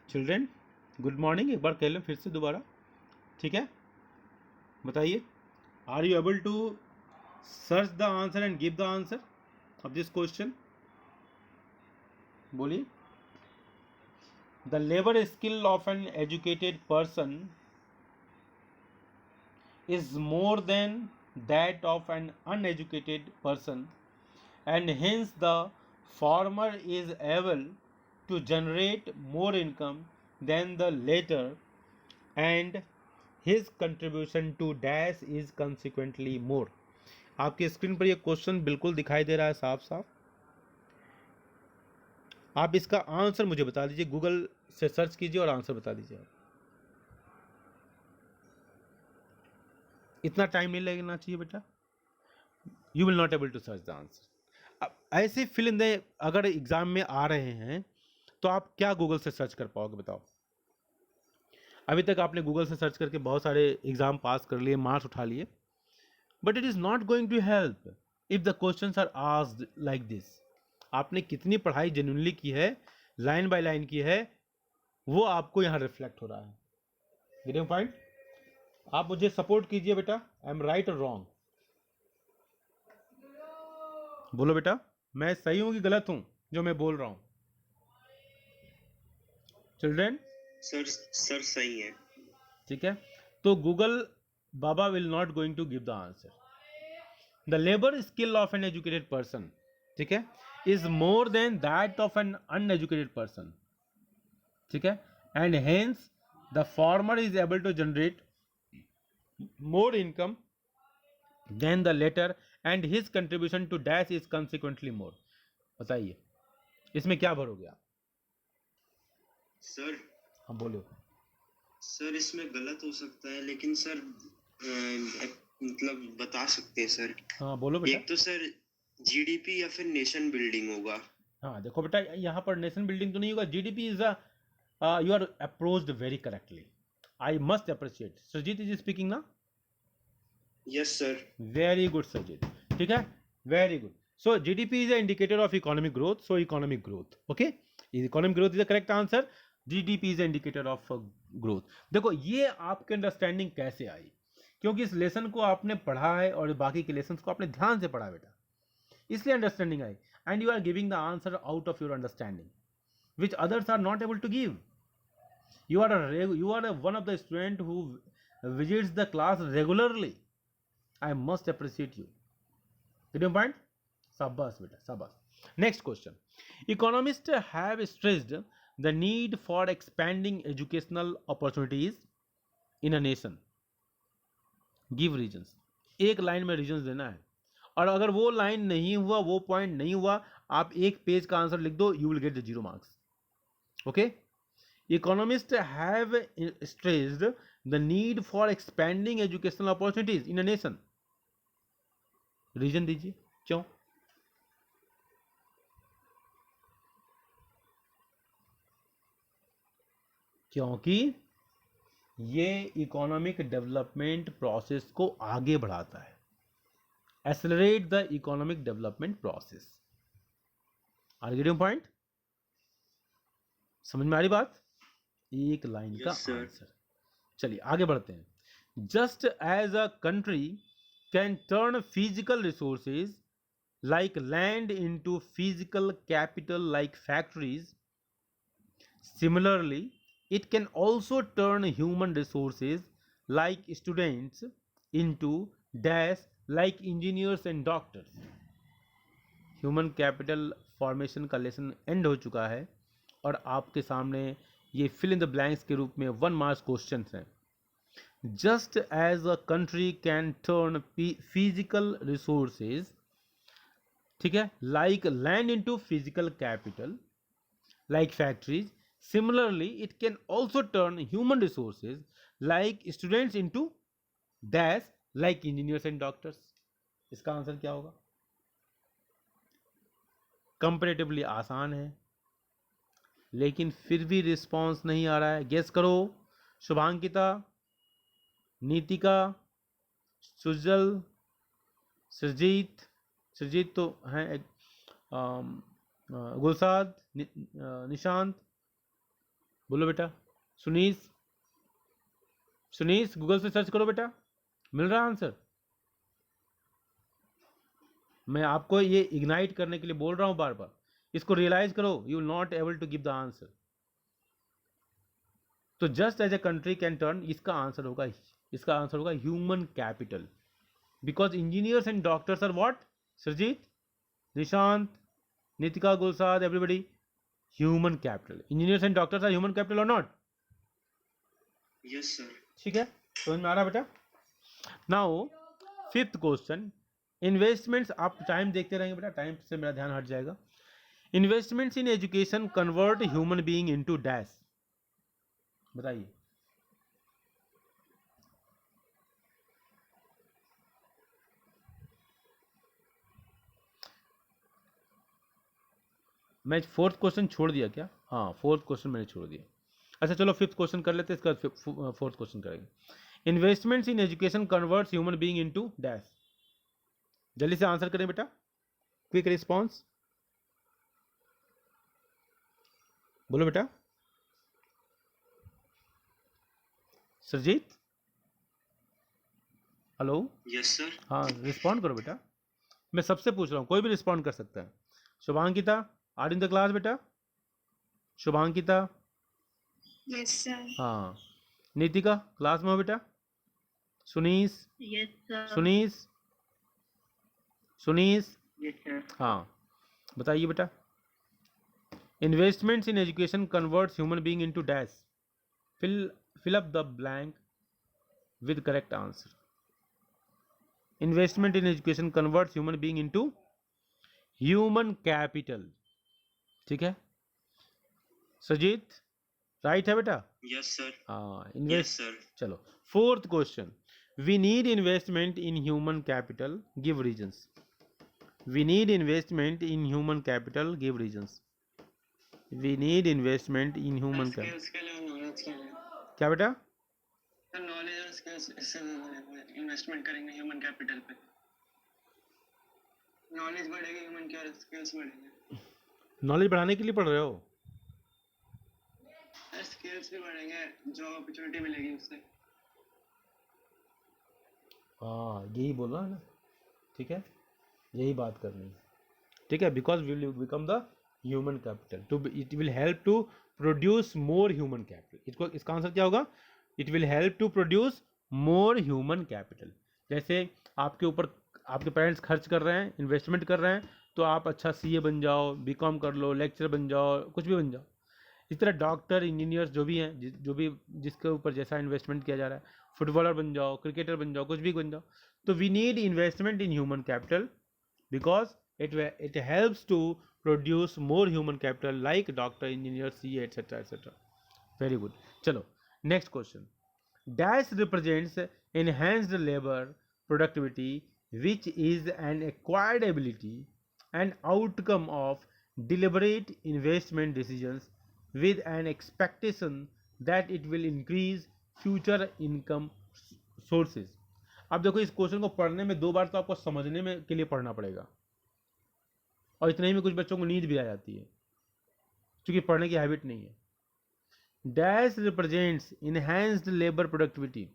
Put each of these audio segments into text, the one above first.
Children good morning. एक बार कह लो फिर से दोबारा, ठीक है? बताइए, are you able to search the answer and give the answer of this question? बोलिए। The labour skill of an educated person is more than that of an uneducated person, and hence the former is able to generate more income than the latter, and his contribution to dash is consequently more. आपकी screen पर ये question बिल्कुल दिखाई दे रहा है साफ साफ। आप इसका आंसर मुझे बता दीजिए, गूगल से सर्च कीजिए और आंसर बता दीजिए। इतना टाइम नहीं लगना चाहिए बेटा। You will not able to search the answer. अब ऐसे फिल इन द, अगर एग्जाम में आ रहे हैं तो आप क्या गूगल से सर्च कर पाओगे बताओ? अभी तक आपने गूगल से सर्च करके बहुत सारे एग्जाम पास कर लिए, मार्क्स उठा लिए, but it is not going to help if the questions are asked like this. आपने कितनी पढ़ाई जेन्युइनली की है, लाइन बाय लाइन की है, वो आपको यहाँ रिफ्लेक्ट हो रहा है। Getting point? आप मुझे सपोर्ट कीजिए बेटा, आई एम राइट और रॉन्ग? बोलो बेटा, मैं सही हूं कि गलत हूं जो मैं बोल रहा हूं? चिल्ड्रेन सर सही है। ठीक है, तो गूगल बाबा will not going to give the answer. The labour skill of an educated person, ठीक है, is more than that of an uneducated person, ठीक है, and hence the former is able to generate more income than the latter, and his contribution to dash is consequently more. बताइए इसमें क्या भरोगे आप? Sir हाँ बोलो। सर इसमें गलत हो सकता है, लेकिन सर मतलब बता सकते हैं सर। हाँ बोलो बेटा। एक तो सर जीडीपी या फिर नेशन बिल्डिंग होगा। हाँ देखो बेटा, यहाँ पर नेशन बिल्डिंग तो नहीं होगा, GDP is you are approached very correctly, I must appreciate. Surjit is speaking ना? Yes sir. Very good Surjit, ठीक है, very good. So GDP is a indicator of economic growth, so economic growth, okay, economic growth is the correct answer. GDP is a indicator of growth. देखो ये आपके understanding कैसे आई, क्योंकि इस lesson को आपने पढ़ा है और बाकी के लेसन को आपने ध्यान से पढ़ा बेटा, इसलिए अंडरस्टैंडिंग आई, and you are giving the answer out of your understanding which others are not able to give. You are one of the student who visits the class regularly. I must appreciate you. Get your point? Sabas beta, sabas. Next question. Economists have stressed the need for expanding educational opportunities in a nation. Give reasons. एक line में reasons देना है, और अगर वो line नहीं हुआ, वो पॉइंट नहीं हुआ, आप एक पेज का आंसर लिख दो, you will get the 0 marks. Okay, economists have stressed the need for expanding educational opportunities in a nation. Reason दीजिए क्यों? क्योंकि ये इकोनॉमिक डेवलपमेंट प्रोसेस को आगे बढ़ाता है, accelerate the economic development process. Are getting point? समझ में आ रही बात? एक लाइन का आंसर। चलिए आगे बढ़ते हैं। Just as a country can turn physical resources like land into physical capital like factories, similarly it can also turn human resources like students into dash like engineers and doctors. Human capital formation का lesson and हो चुका है और आपके सामने ये fill in the blanks के रूप में 1 मार्क्स क्वेश्चन हैं। Just as a country can turn physical resources, ठीक है, like land into physical capital like factories, similarly it can also turn human resources like students into dash like engineers and doctors. इसका answer क्या होगा? Comparatively आसान है, लेकिन फिर भी रिस्पॉन्स नहीं आ रहा है। गेस करो। शुभांकिता, नीतिका, सुजल, सुरजीत, सुरजीत तो हैं, गुलसाद, निशांत, बोलो बेटा। सुनीस, सुनीस गूगल से सर्च करो बेटा, मिल रहा आंसर? मैं आपको ये इग्नाइट करने के लिए बोल रहा हूं बार बार, इसको रियलाइज करो, you will not able to give the answer. तो just as a country can turn, इसका आंसर होगा human capital, because engineers and doctors are what? Sarjit, Nishant, Nitika, Gulsad, everybody, human capital. Engineers and doctors are human capital और not? Yes sir. ठीक है, समझ में आ रहा बेटा? नाउ फिफ्थ क्वेश्चन, इन्वेस्टमेंट्स, आप टाइम देखते रहेंगे बेटा, टाइम से मेरा ध्यान हट जाएगा। Investments in education convert human being into dash, बताइए। मैं फोर्थ क्वेश्चन छोड़ दिया क्या? हाँ, फोर्थ क्वेश्चन मैंने छोड़ दिया। अच्छा चलो फिफ्थ क्वेश्चन कर लेते हैं, इसका फोर्थ क्वेश्चन करेंगे। Investments in education converts human being into dash, जल्दी से आंसर करें बेटा, क्विक रिस्पॉन्स, बोलो बेटा। Sarjit, hello, yes sir. हाँ रिस्पॉन्ड करो बेटा, मैं सबसे पूछ रहा हूँ, कोई भी रिस्पॉन्ड कर सकता है। Shubhankita, are in the class बेटा? Shubhankita, yes sir. हाँ। नीतिका, क्लास में हो बेटा? Sunis, yes sir. Sunis, Sunis, yes sir. हाँ बताइए बेटा। Investments in education converts human being into dash, fill up the blank with correct answer. Investment in education converts human being into human capital, ठीक है? Sajit, right है बेटा? Yes sir. हाँ, yes invest. Sir. चलो fourth question, we need investment in human capital, give reasons. We need investment in human capital, give reasons. We need investment in human capital, skills के लिए, knowledge के लिए। क्या बेटा? Sir knowledge और skills, इससे investment करेंगे ह्यूमन कैपिटल पे, नॉलेज बढ़ेगी ह्यूमन की और स्किल्स बढ़ेंगे। नॉलेज बढ़ाने के लिए पढ़ रहे हो? स्किल्स भी बढ़ेंगे, जॉब अपॉर्चुनिटी मिलेगी उससे। हाँ यही बोला है ना, ठीक है, यही बात करनी है, ठीक है, because will become the human capital, too it will help to produce more human capital. इसको, इसका आंसर क्या होगा? It will help to produce more human capital. जैसे आपके ऊपर आपके पेरेंट्स खर्च कर रहे हैं, इन्वेस्टमेंट कर रहे हैं, तो आप अच्छा सीए बन जाओ, बीकॉम कर लो, लेक्चर बन जाओ, कुछ भी बन जाओ। इस तरह डॉक्टर, इंजीनियर्स जो भी हैं, जो भी जिसके ऊपर जैसा इन्वेस्टमेंट किया जा रहा है, फुटबॉलर बन जाओ, क्रिकेटर बन जाओ, कुछ भी बन जाओ। तो we need investment in human capital because it helps to produce more human capital like doctor, engineer, CA, etc etc. Very good. चलो next question. Dash represents enhanced labor productivity which is an acquired ability and outcome of deliberate investment decisions with an expectation that it will increase future income sources. अब देखो इस question को पढ़ने में दो बार तो आपको समझने में के लिए पढ़ना पड़ेगा, और इतने ही में कुछ बच्चों को नींद भी आ जाती है क्योंकि पढ़ने की हैबिट नहीं है। Dash represents enhanced labour productivity,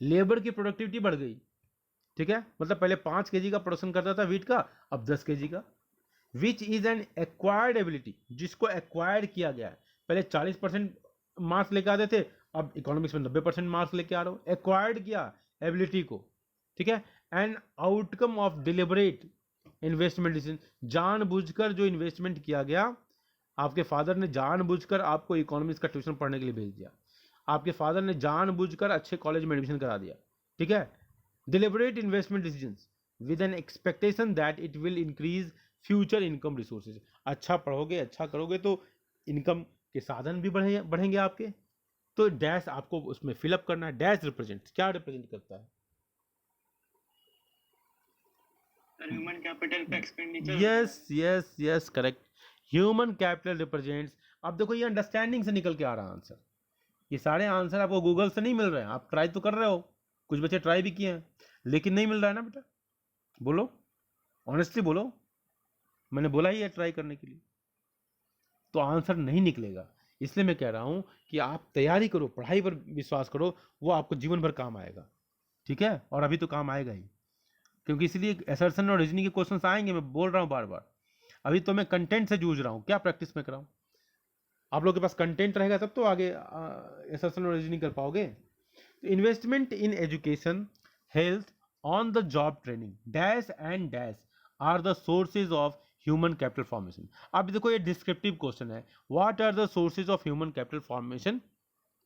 labour की प्रोडक्टिविटी बढ़ गई, ठीक है, मतलब पहले 5 kg का प्रोडक्शन करता था वीट का, अब 10 kg का। Which is an acquired ability, जिसको एक्वायर्ड किया गया है। पहले 40% मार्क्स लेके आते थे, अब इकोनॉमिक्स में 90% मार्क्स लेके आ रहे हो, एक्वायर्ड किया एबिलिटी को, ठीक है। And outcome of deliberate investment decision, जानबूझकर जो इन्वेस्टमेंट किया गया, आपके फादर ने जानबूझकर आपको इकोनॉमिक्स का ट्यूशन पढ़ने के लिए भेज दिया, आपके फादर ने जानबूझकर अच्छे कॉलेज में एडमिशन करा दिया, ठीक है। Deliberate investment decisions with an expectation that it will increase future income resources. अच्छा पढ़ोगे, अच्छा करोगे तो इनकम के साधन भी बढ़ेंगे आपके। तो डैश आपको उसमें फिलअप करना है। डैश रिप्रेजेंट, क्या रिप्रेजेंट करता है? ह्यूमन कैपिटल पे expenditure. Yes yes yes, correct. Human capital represents. अब देखो ये अंडरस्टैंडिंग से निकल के आ रहा है आंसर, ये सारे आंसर आपको गूगल से नहीं मिल रहे हैं, आप ट्राई तो कर रहे हो, कुछ बच्चे ट्राई भी किए हैं, लेकिन नहीं मिल रहा है ना बेटा, बोलो ऑनेस्टली बोलो, मैंने बोला ही है ट्राई करने के लिए, तो आंसर नहीं निकलेगा। इसलिए मैं कह रहा हूँ कि आप तैयारी करो, पढ़ाई पर विश्वास करो, वो आपको जीवन भर काम आएगा, ठीक है, और अभी तो काम आएगा ही, क्योंकि इसलिए असर्शन और रीजनिंग के क्वेश्चन आएंगे, मैं बोल रहा हूँ बार बार। अभी तो मैं कंटेंट से जूझ रहा हूँ, क्या प्रैक्टिस में कराऊँ? आप लोग के पास कंटेंट रहेगा तब तो आगे असर्शन और रीजनिंग कर पाओगे। Investment in education, health, on the job training, dash and dash are the sources of human capital formation. अब देखो ये डिस्क्रिप्टिव क्वेश्चन है, what are the sources of human capital formation,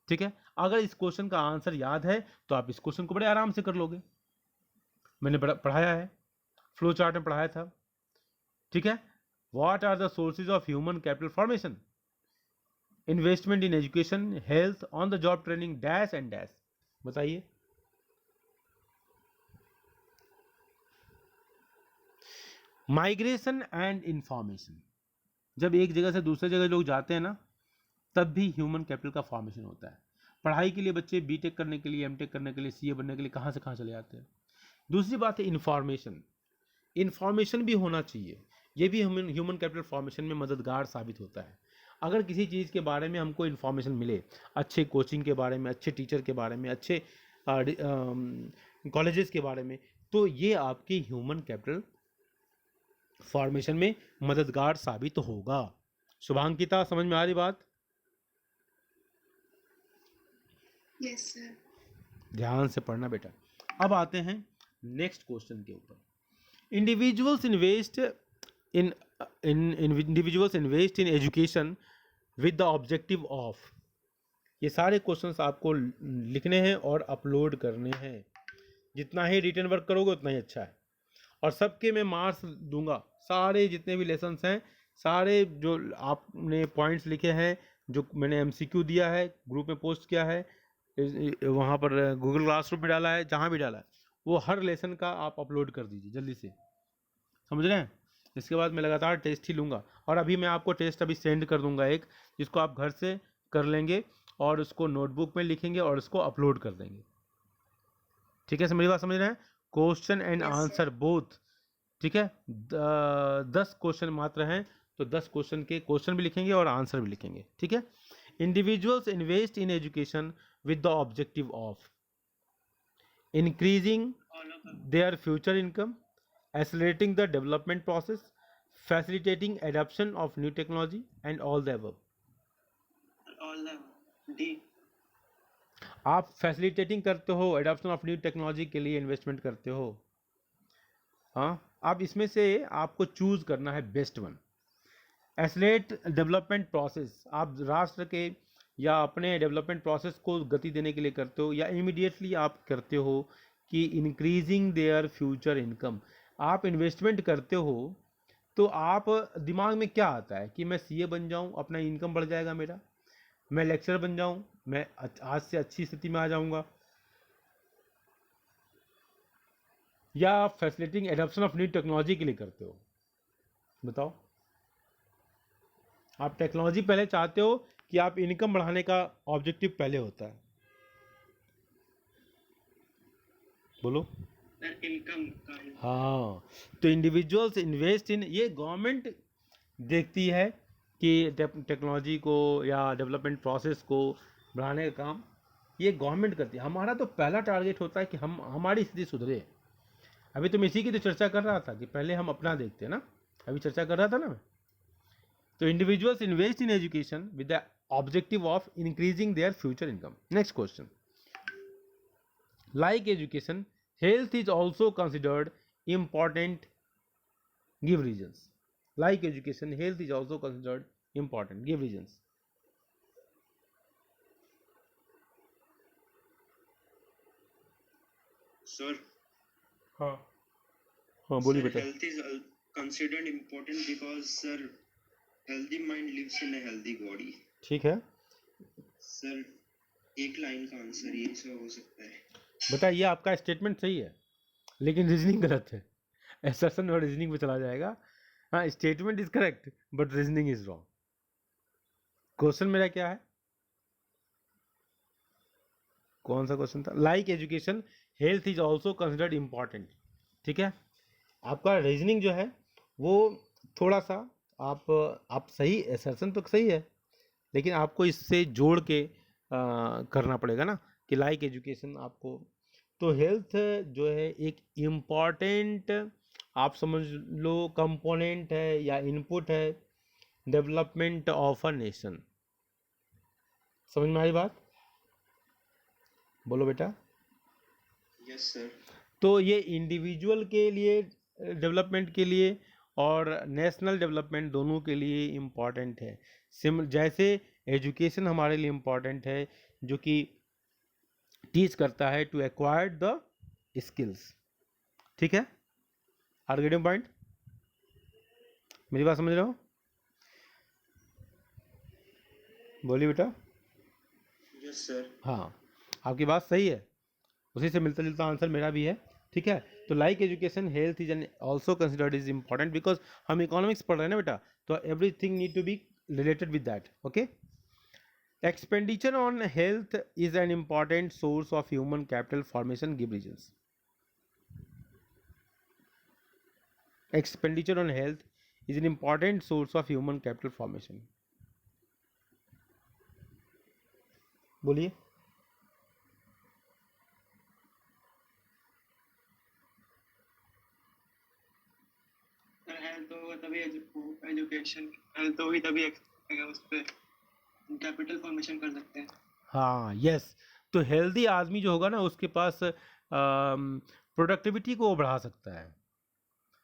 ठीक है। अगर इस क्वेश्चन का आंसर याद है तो आप इस क्वेश्चन को बड़े आराम से कर लोगे, मैंने पढ़ाया है, फ्लो चार्ट में पढ़ाया था, ठीक है। What are the sources of human capital formation, investment in education, health, on the job training, dash and dash, बताइए। माइग्रेशन एंड इंफॉर्मेशन, जब एक जगह से दूसरे जगह लोग जाते हैं ना, तब भी ह्यूमन कैपिटल का फॉर्मेशन होता है। पढ़ाई के लिए बच्चे बीटेक करने के लिए, एमटेक करने के लिए, सीए बनने के लिए कहाँ से कहाँ चले जाते हैं। दूसरी बात है इन्फॉर्मेशन, इन्फॉर्मेशन भी होना चाहिए, ये भी ह्यूमन कैपिटल फॉर्मेशन में मददगार साबित होता है। अगर किसी चीज़ के बारे में हमको इन्फॉर्मेशन मिले, अच्छे कोचिंग के बारे में, अच्छे टीचर के बारे में, अच्छे कॉलेजेस के बारे में, तो ये आपके ह्यूमन कैपिटल फॉर्मेशन में मददगार साबित होगा। शुभांकिता, समझ में आ रही बात? Yes sir. ध्यान से पढ़ना बेटा। अब आते हैं नेक्स्ट क्वेश्चन के ऊपर। Individuals invest in individuals invest in education with the objective of, ये सारे क्वेश्चंस आपको लिखने हैं और अपलोड करने हैं। जितना ही रिटन वर्क करोगे उतना ही अच्छा है, और सबके मैं मार्क्स दूंगा। सारे जितने भी लेसन्स हैं, सारे जो आपने पॉइंट्स लिखे हैं, जो मैंने एमसीक्यू दिया है, ग्रुप में पोस्ट किया है, वहाँ पर गूगल क्लासरूम में डाला है, जहाँ भी डाला है, वो हर लेसन का आप अपलोड कर दीजिए जल्दी से, समझ रहे हैं। इसके बाद मैं लगातार टेस्ट ही लूँगा, और अभी मैं आपको टेस्ट अभी सेंड कर दूँगा एक, जिसको आप घर से कर लेंगे और उसको नोटबुक में लिखेंगे और उसको अपलोड कर देंगे, ठीक है। मेरी बात समझ रहे हैं? Question and Yes, answer both, ठीक है। 10 क्वेश्चन मात्र हैं, तो 10 क्वेश्चन के क्वेश्चन भी लिखेंगे और आंसर भी लिखेंगे, ठीक है। Individuals invest in education with the objective of increasing all of them, their future income, accelerating the development process, facilitating adoption of new technology, and all the above. all the D, आप facilitating करते हो, adoption of new technology के लिए investment करते हो, हाँ। अब इसमें से आपको चूज करना है best one. Islet development process, आप राष्ट्र के या अपने डेवलपमेंट प्रोसेस को गति देने के लिए करते हो, या इमीडिएटली आप करते हो कि इंक्रीजिंग देयर फ्यूचर इनकम, आप इन्वेस्टमेंट करते हो तो आप दिमाग में क्या आता है कि मैं सीए बन जाऊं, अपना इनकम बढ़ जाएगा मेरा, मैं लेक्चरर बन जाऊं, मैं आज से अच्छी स्थिति में आ जाऊंगा, या आप facilitating adoption of new technology के लिए करते हो? बताओ। आप टेक्नोलॉजी पहले चाहते हो कि आप इनकम बढ़ाने का ऑब्जेक्टिव पहले होता है? बोलो। इनकम का हाँ, तो इंडिविजुअल्स इन्वेस्ट इन, ये गवर्नमेंट देखती है कि टेक्नोलॉजी को या डेवलपमेंट प्रोसेस को बढ़ाने का काम ये गवर्नमेंट करती है। हमारा तो पहला टारगेट होता है कि हमारी स्थिति सुधरे। अभी तुम इसी की तो चर्चा कर रहा था कि पहले हम अपना देखते हैं ना, अभी चर्चा कर रहा था ना मैं। तो individuals invest in education with the objective of increasing their future income. Next question, like education, health is also considered important, give reasons. Like education, health is also considered important, give reasons. Sir, हाँ हाँ बोलिए बेटा। health is considered important because sir, healthy mind lives in a healthy body. ठीक है sir, एक line का answer ये सब हो सकता है। बेटा, ये आपका स्टेटमेंट सही है लेकिन रीजनिंग गलत है। एसर्शन और रीजनिंग पे चला जाएगा। हाँ, statement is correct but reasoning is wrong. Question मेरा क्या है, कौन सा क्वेश्चन था? Like education, health is also considered important, ठीक है। आपका रीजनिंग जो है वो थोड़ा सा आप सही, एसर्शन तो सही है लेकिन आपको इससे जोड़ के करना पड़ेगा ना कि लाइक एजुकेशन आपको। तो हेल्थ जो है एक इम्पॉर्टेंट आप समझ लो कंपोनेंट है या इनपुट है डेवलपमेंट ऑफ अ नेशन। समझ में आई बात? बोलो बेटा। Yes sir. तो ये इंडिविजुअल के लिए डेवलपमेंट के लिए और नेशनल डेवलपमेंट दोनों के लिए इम्पॉर्टेंट है। जैसे एजुकेशन हमारे लिए इम्पॉर्टेंट है जो कि टीच करता है टू एक्वायर द स्किल्स। ठीक है, आर गेटिंग पॉइंट? मेरी बात समझ रहे हो? बोलिए बेटा। Yes sir. हाँ, आपकी बात सही है, उसी से मिलता जुलता आंसर मेरा भी है। ठीक है, तो like education health is an also considered is important because हम इकोनॉमिक्स पढ़ रहे हैं ना बेटा, तो everything need to be related with that. Okay, expenditure on health is an important source of human capital formation. Give reasons. Expenditure on health is an important source of human capital formation. बोलिए। Health होगा तभी education, health होगी तभी उस पर capital formation कर सकते हैं। हाँ यस, तो हेल्दी आदमी जो होगा ना उसके पास प्रोडक्टिविटी को बढ़ा सकता है।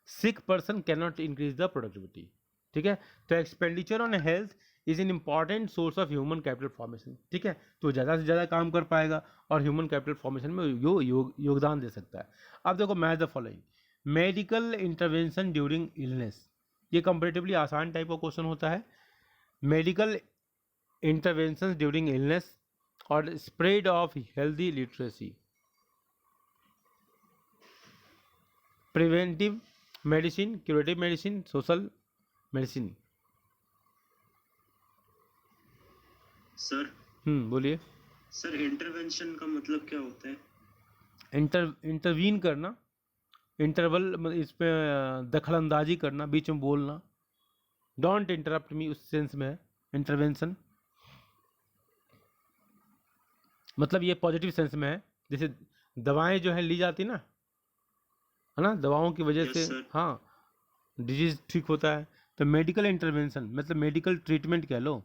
सिक person can not increase the productivity. ठीक है, तो expenditure on health is an important source of human capital formation. ठीक है, तो ज़्यादा से ज़्यादा काम कर पाएगा और ह्यूमन कैपिटल फॉर्मेशन में योगदान दे सकता है। अब देखो match the following. Medical intervention during illness, ये कंपेरेटिवली आसान टाइप का क्वेश्चन होता है। मेडिकल इंटरवेंशन ड्यूरिंग इलनेस और spread of healthy literacy, preventive medicine, curative medicine, social medicine. Sir बोलिए। सर इंटरवेंशन का मतलब क्या होता है? इंटरवीन करना, इंटरवल इसमें दखल अंदाजी करना, बीच में बोलना। डोंट इंटरप्ट मी उस सेंस में है इंटरवेंशन। मतलब ये पॉजिटिव सेंस में है, जैसे दवाएं जो है ली जाती ना, है ना, दवाओं की वजह Yes, से sir. हाँ डिजीज ठीक होता है। तो मेडिकल इंटरवेंशन मतलब मेडिकल ट्रीटमेंट कह लो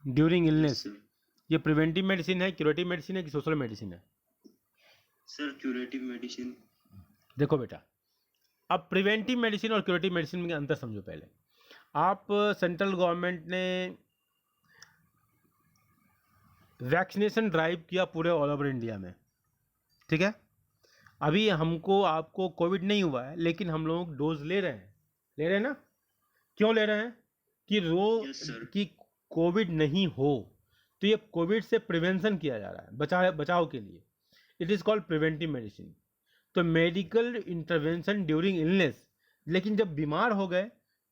ड्यूरिंग इलनेस। सर ये प्रिवेंटिव मेडिसिन है, क्यूरेटिव मेडिसिन है कि सोशल मेडिसिन है? Sir curative medicine. देखो बेटा, अब प्रिवेंटिव मेडिसिन और क्यूरेटिव मेडिसिन में अंतर समझो पहले। आप सेंट्रल गवर्नमेंट ने वैक्सीनेशन ड्राइव किया पूरे ऑल ओवर इंडिया में। ठीक है, अभी हमको आपको कोविड नहीं हुआ है लेकिन हम लोग डोज ले रहे हैं ना। क्यों ले रहे हैं? कि Yes, sir. कि कोविड नहीं हो, तो ये कोविड से प्रिवेंशन किया जा रहा है, बचाव के लिए। It is called preventive medicine. तो मेडिकल इंटरवेंशन ड्यूरिंग इलनेस, लेकिन जब बीमार हो गए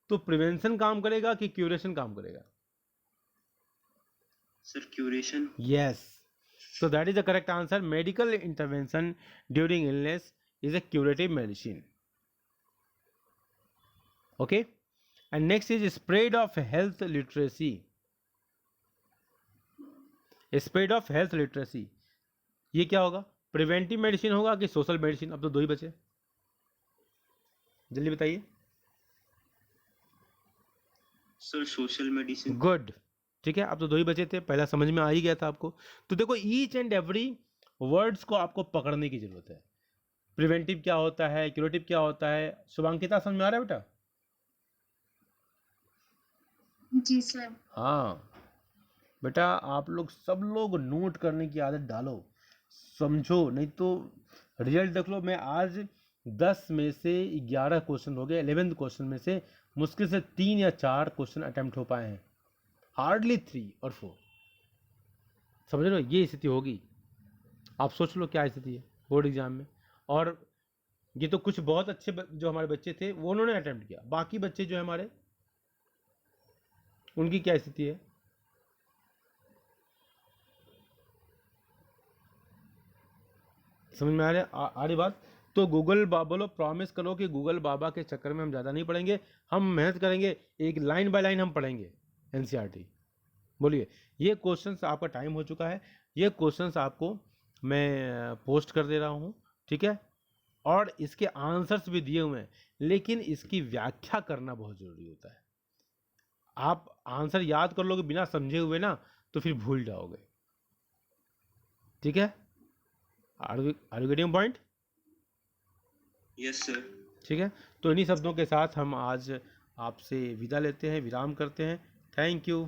तो प्रिवेंशन काम करेगा कि क्यूरेशन काम करेगा? Sir curation. Yes. So that is the correct answer. Medical intervention during illness is a curative medicine. Okay. And next is spread of health literacy. Spread of health literacy. ये क्या होगा? Preventive medicine होगा कि social medicine? अब तो दो ही बचे, जल्दी बताइए। Sir social medicine. गुड, ठीक है, अब तो दो ही बचे थे, पहला समझ में आ ही गया था आपको। तो देखो ईच एंड एवरी वर्ड्स को आपको पकड़ने की जरूरत है। प्रिवेंटिव क्या होता है, क्यूरेटिव क्या होता है? शुभांकिता समझ में आ रहा है बेटा? जी सर। हाँ बेटा, आप लोग सब लोग नोट करने की आदत डालो, समझो, नहीं तो रिजल्ट देख लो। मैं आज 10 में से 11 क्वेश्चन हो गए, 11th क्वेश्चन में से मुश्किल से 3 या 4 क्वेश्चन अटेम्प्ट हो पाए हैं, हार्डली 3 और 4। समझ रहे हो, ये स्थिति होगी। आप सोच लो क्या स्थिति है बोर्ड एग्जाम में। और ये तो कुछ बहुत अच्छे जो हमारे बच्चे थे वो उन्होंने अटेम्प्ट किया, बाकी बच्चे जो है हमारे, उनकी क्या स्थिति है? समझ में आ रही बात? तो गूगल बोलो, प्रॉमिस करो कि गूगल बाबा के चक्कर में हम ज़्यादा नहीं पढ़ेंगे, हम मेहनत करेंगे, एक लाइन बाय लाइन हम पढ़ेंगे एनसीईआरटी। बोलिए। ये क्वेश्चंस आपका टाइम हो चुका है, ये क्वेश्चंस आपको मैं पोस्ट कर दे रहा हूँ, ठीक है, और इसके आंसर्स भी दिए हुए हैं, लेकिन इसकी व्याख्या करना बहुत ज़रूरी होता है। आप आंसर याद कर लोगे बिना समझे हुए ना, तो फिर भूल जाओगे, ठीक है। Are you getting point? Yes sir. ठीक है, तो इन्हीं शब्दों के साथ हम आज आपसे विदा लेते हैं, विराम करते हैं। Thank you.